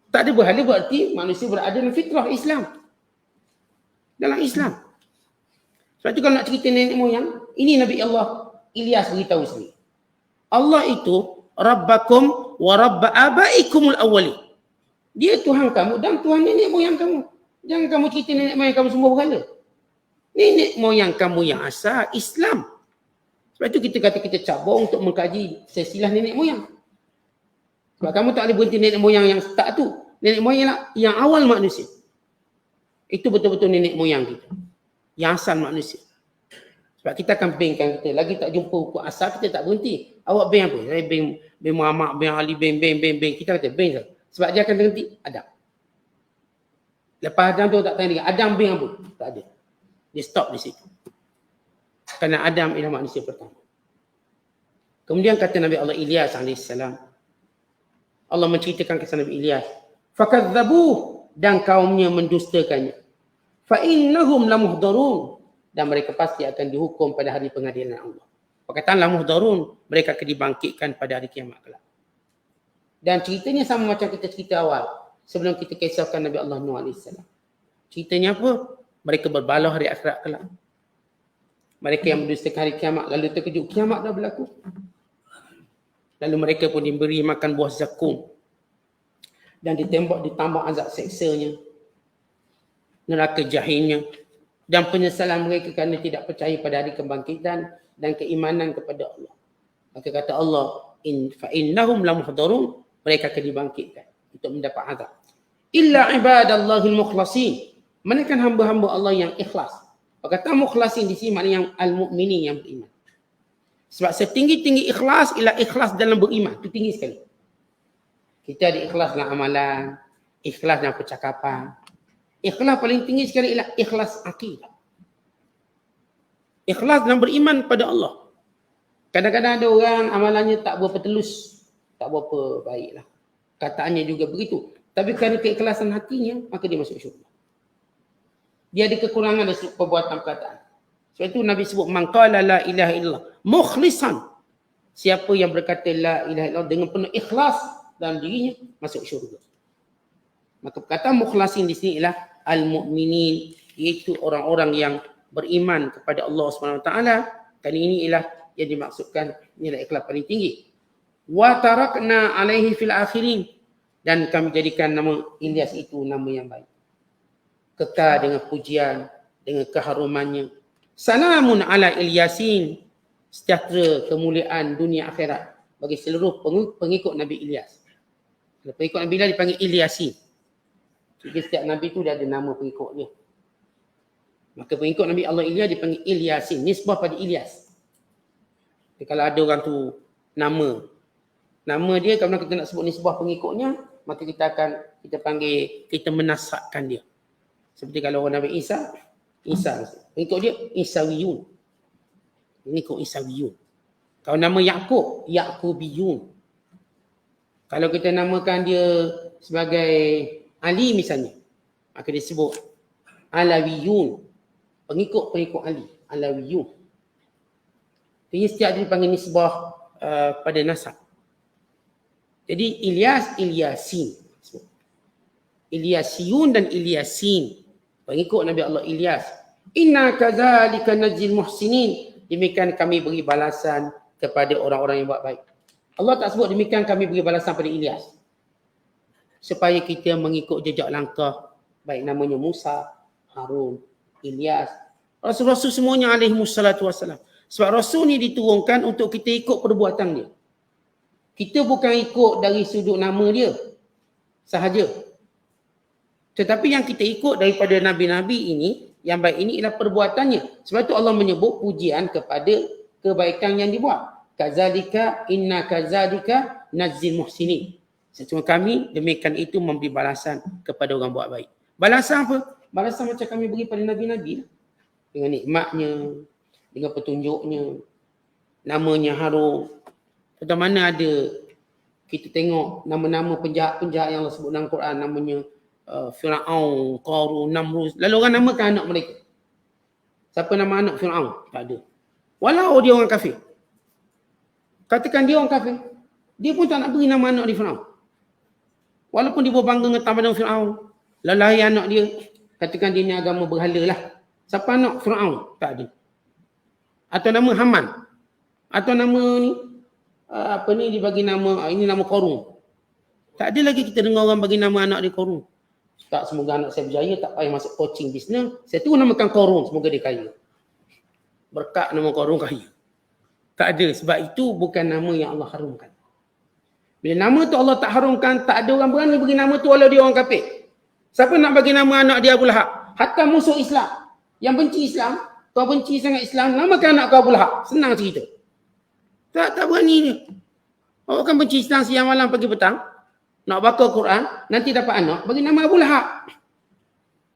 S2: Tak ada berhala berarti manusia berada dalam fitrah Islam. Dalam Islam. Sebab tu kalau nak cerita nenek moyang, ini Nabi Allah Ilyas beritahu sendiri. Allah itu Rabbakum wa Rabba abaikumul awwali. Dia Tuhan kamu dan Tuhan nenek moyang kamu. Jangan kamu cerita nenek moyang kamu semua berhala. Nenek moyang kamu yang asal Islam. Sebab itu kita kata kita cabar untuk mengkaji silsilah nenek moyang. Sebab kamu tak boleh berhenti nenek moyang yang tak tu. Nenek moyang yang awal manusia. Itu betul-betul nenek moyang kita. Yang asal manusia. Sebab kita akan bankkan kita. Lagi tak jumpa hukum asal, kita tak berhenti. Awak bank apa? Saya bank Muhammad, bank Ali, bank. Kita kata bank saja. Sebab dia akan berhenti, Adam. Lepas Adam tu tak tanya dia, Adam bank apa? Tak ada. Dia stop di situ. Kerana Adam ialah manusia pertama. Kemudian kata Nabi Allah Ilyas AS. Allah menceritakan kisah Nabi Ilyas. Fakadzabuh, dan kaumnya mendustakannya. Fa innahum lamuhdarun, dan mereka pasti akan dihukum pada hari pengadilan Allah. Perkataan lamuhdarun, mereka akan dibangkitkan pada hari kiamat kelak. Dan ceritanya sama macam kita cerita awal sebelum kita kisahkan Nabi Allah Nuh AS. Ceritanya apa? Mereka berbalah hari akhirat kelak. Mereka yang mendustakan hari kiamat lalu terkejut, kiamat dah berlaku. Lalu mereka pun diberi makan buah zakum dan ditembak, ditambah azab seksanya, neraka jahimnya, dan penyesalan mereka kerana tidak percaya pada hari kebangkitan dan keimanan kepada Allah. Maka kata Allah, fa innahum lamuhdharun, mereka akan dibangkitkan untuk mendapat azab. Illa ibadallahil mukhlasin, mereka hamba-hamba Allah yang ikhlas. Kata mukhlasin di sini maknanya yang al-mu'minin, yang beriman. Sebab setinggi-tinggi ikhlas ialah ikhlas dalam beriman. Itu tinggi sekali. Kita ada ikhlas dalam amalan, ikhlas dalam percakapan. Ikhlas paling tinggi sekali ialah ikhlas akidah. Ikhlas dalam beriman pada Allah. Kadang-kadang ada orang amalannya tak berapa telus, tak berapa baiklah. Kataannya juga begitu. Tapi kerana keikhlasan hatinya, maka dia masuk syurga. Dia ada kekurangan dari perbuatan perkataan. Sebab itu Nabi sebut, man qala la ilaha illallah mukhlisan. Siapa yang berkata la ilaha illallah dengan penuh ikhlas dalam dirinya, masuk syurga. Maka perkataan mukhlasin di sini ialah al-mu'minin, iaitu orang-orang yang beriman kepada Allah SWT. Kali ini ialah yang dimaksudkan, inilah ikhlas paling tinggi. Wa tarakna alaihi fil akhirin, dan kami jadikan nama Ilyas itu nama yang baik. Kekal dengan pujian, dengan keharumannya. Salamun ala Ilyasin, sejahtera kemuliaan dunia akhirat bagi seluruh pengikut Nabi Ilyas. Pengikut Nabi Ilyas dipanggil Ilyasin. Jadi setiap Nabi itu dia ada nama pengikutnya. Maka pengikut Nabi Allah Ilyas dipanggil Ilyasin, nisbah pada Ilyas. Jadi, kalau ada orang tu nama dia, kalau kita nak sebut nisbah pengikutnya, maka kita panggil, kita menasabkan dia. Seperti kalau orang Nabi Isa, pengikut dia Isawiyun. Pengikut Isawiyun. Kalau nama Yaqub, Yaqubiyun. Kalau kita namakan dia sebagai Ali misalnya, maka dia sebut Alawiyun. Pengikut Ali, Alawiyun. Jadi setiap dia dipanggil nisbah pada nasab. Jadi Ilyas, Ilyasin. Ilyasiyun dan Ilyasin. Pengikut Nabi Allah Ilyas. Inna kadzalika najzil muhsinin. Demikian kami beri balasan kepada orang-orang yang buat baik. Allah tak sebut demikian kami beri balasan pada Ilyas. Supaya kita mengikut jejak langkah baik namanya Musa, Harun, Ilyas, Rasul-Rasul semuanya alaihi wassalatu wassalam. Sebab Rasul ni diturunkan untuk kita ikut perbuatan dia. Kita bukan ikut dari sudut nama dia sahaja. Tetapi yang kita ikut daripada Nabi-Nabi ini, yang baik ini ialah perbuatannya. Sebab itu Allah menyebut pujian kepada kebaikan yang dibuat. Kadzalika inna kadzalika najzil muhsinin. Sesungguhnya kami demikian itu memberi balasan kepada orang buat baik. Balasan apa? Balasan macam kami beri pada Nabi-Nabi. Dengan nikmatnya, dengan petunjuknya, namanya harum. Pada mana ada kita tengok nama-nama penjahat-penjahat yang Allah sebut dalam Quran, namanya Fir'aun, Qarun, Namrud. Lalu orang namakan anak mereka. Siapa nama anak Fir'aun? Tak ada. Walau dia orang kafir. Katakan dia orang kafir, dia pun tak nak beri nama anak dia Fir'aun. Walaupun dia berbangga dengan tamadun Fir'aun. Lahir anak dia, katakan dia ni agama berhala lah. Siapa anak Fir'aun? Tak ada. Atau nama Haman. Atau nama ni, dia bagi nama, ini nama Qarun. Tak ada lagi kita dengar orang bagi nama anak dia Qarun. Tak, semoga anak saya berjaya, tak payah masuk coaching bisnes. Saya tu namakan Qarun, semoga dia kaya. Berkat nama Qarun kaya. Tak ada, sebab itu bukan nama yang Allah harumkan. Bila nama tu Allah tak harumkan, tak ada orang berani bagi nama tu walau dia orang kafir. Siapa nak bagi nama anak dia Abu Lahab? Hatta musuh Islam, yang benci Islam, kau benci sangat Islam, namakan anak kau Abu Lahab. Senang cerita. Tak berani dia. Awak kan benci Islam siang malam pagi petang, nak baca Quran, nanti dapat anak, bagi nama Abu Lahab.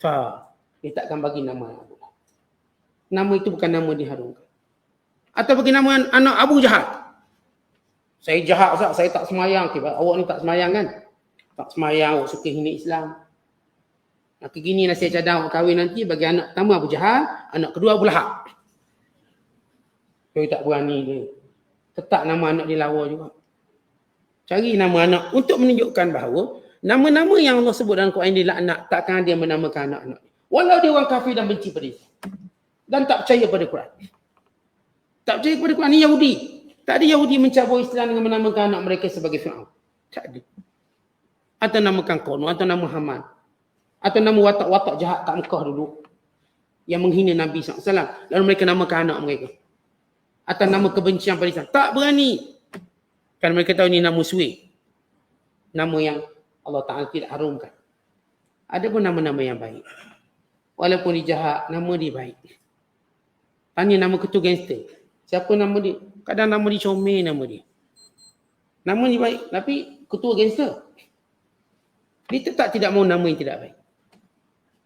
S2: Tak, dia takkan bagi nama Abu Lahab. Nama itu bukan nama diharumkan. Atau bagi nama anak Abu Jahal. Saya jahat Ustaz, saya tak semayang. Awak ni tak semayang kan? Tak semayang, awak suka hina Islam. Maka gini lah saya cadang awak kahwin nanti, bagi anak pertama Abu Jahal, anak kedua Abu Lahab. Saya tak berani dia. Tetap nama anak dia lawa juga. Cari nama anak untuk menunjukkan bahawa nama-nama yang Allah sebut dalam Quran dia laknat, takkan dia menamakan anak-anak. Walau dia orang kafir dan benci pada Islam. Dan tak percaya pada Quran. Tak percaya kepada Quran ni Yahudi. Tak ada Yahudi mencabur Islam dengan menamakan anak mereka sebagai Fir'aun. Tak ada. Atau namakan Qarun, atau nama Haman. Atau nama watak-watak jahat kat Mekah dulu. Yang menghina Nabi SAW. Lalu mereka namakan anak mereka. Atau nama kebencian pada Islam. Tak berani. Kan mereka tahu ni nama suih. Nama yang Allah Ta'ala tidak harumkan. Ada pun nama-nama yang baik. Walaupun dia jahat, nama dia baik. Tanya nama ketua gangster. Siapa nama dia? Kadang nama dia comel nama dia. Nama dia baik. Tapi ketua gangster. Dia tetap tidak mahu nama yang tidak baik.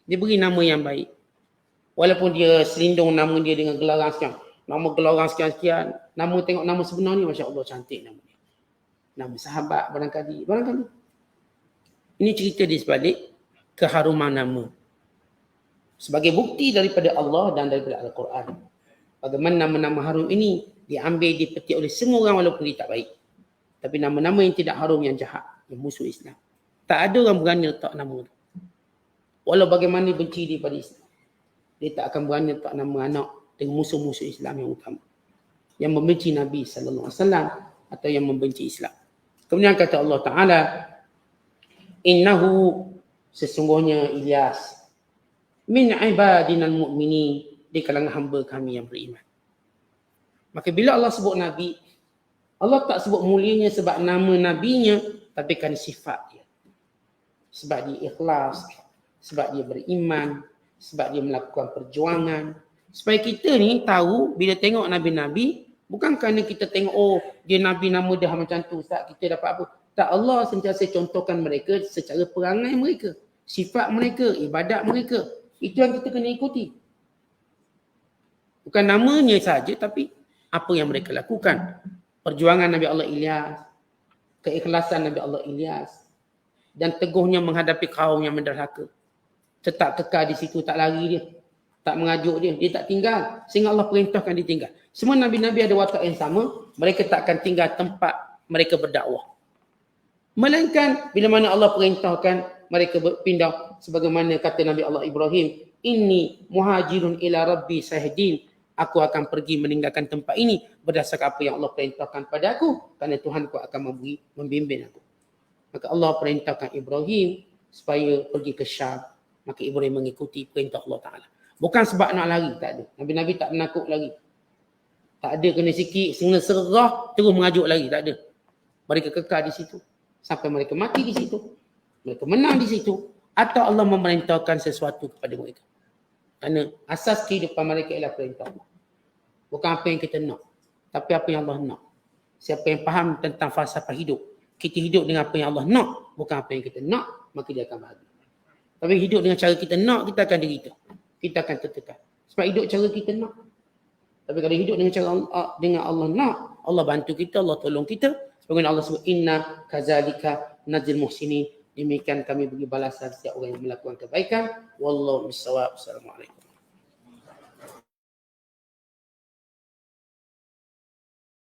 S2: Dia beri nama yang baik. Walaupun dia selindung nama dia dengan gelaran sekian. Nama gelaran sekian-sekian. Nama tengok nama sebenar ni, Masya Allah cantik nama dia. Nama sahabat barangkali. Ini cerita di sebalik keharuman nama. Sebagai bukti daripada Allah dan daripada Al-Quran. Bagaimana nama-nama harum ini diambil, dipetik oleh semua orang walaupun dia tak baik. Tapi nama-nama yang tidak harum, yang jahat, yang musuh Islam. Tak ada orang berani letak nama tu. Walau bagaimana benci dia pada Islam. Dia tak akan berani letak nama anak dengan musuh-musuh Islam yang utama. Yang membenci Nabi SAW atau yang membenci Islam. Kemudian kata Allah Ta'ala, innahu, sesungguhnya Ilyas, min ibadinal mu'minin, di kalangan hamba kami yang beriman. Maka bila Allah sebut Nabi, Allah tak sebut mulianya sebab nama Nabinya, tapi kerana sifat dia. Sebab dia ikhlas, sebab dia beriman, sebab dia melakukan perjuangan. Supaya kita ni tahu bila tengok Nabi-Nabi, bukan kerana kita tengok, oh dia Nabi nama dia macam tu, Ustaz, kita dapat apa. Tak, Allah sentiasa contohkan mereka secara perangai mereka, sifat mereka, ibadat mereka. Itu yang kita kena ikuti. Bukan namanya saja, tapi apa yang mereka lakukan. Perjuangan Nabi Allah Ilyas, keikhlasan Nabi Allah Ilyas, dan teguhnya menghadapi kaum yang menderhaka. Tetap kekal di situ, tak lari dia, tak mengajuk dia, dia tak tinggal. Sehingga Allah perintahkan dia tinggal. Semua Nabi-Nabi ada watak yang sama, mereka tak akan tinggal tempat mereka berdakwah. Melainkan bila mana Allah perintahkan, mereka berpindah. Sebagaimana kata Nabi Allah Ibrahim, inni muhajirun ila rabbi sahdin. Aku akan pergi meninggalkan tempat ini berdasarkan apa yang Allah perintahkan pada aku, kerana Tuhanku akan membimbing aku. Maka Allah perintahkan Ibrahim supaya pergi ke Syam. Maka Ibrahim mengikuti perintah Allah Ta'ala. Bukan sebab nak lari, tak ada. Nabi-Nabi tak menakut lagi. Tak ada kena sikit, sehingga serah, terus mengajuk lagi, tak ada. Mereka kekal di situ. Sampai mereka mati di situ. Mereka menang di situ. Atau Allah memerintahkan sesuatu kepada mereka. Kerana asas kehidupan mereka ialah perintah Allah. Bukan apa yang kita nak, tapi apa yang Allah nak. Siapa yang faham tentang falsafah hidup, kita hidup dengan apa yang Allah nak, bukan apa yang kita nak, maka dia akan bahagia. Tapi hidup dengan cara kita nak, kita akan derita. Kita akan tertekan. Sebab hidup cara kita nak. Tapi kalau hidup dengan cara Allah nak, Allah bantu kita, Allah tolong kita. Sebagaimana Allah sebut, inna kazalika najzil muhsinin. Demikian kami beri balasan setiap orang yang melakukan kebaikan. Wallahu bissawab. Assalamualaikum.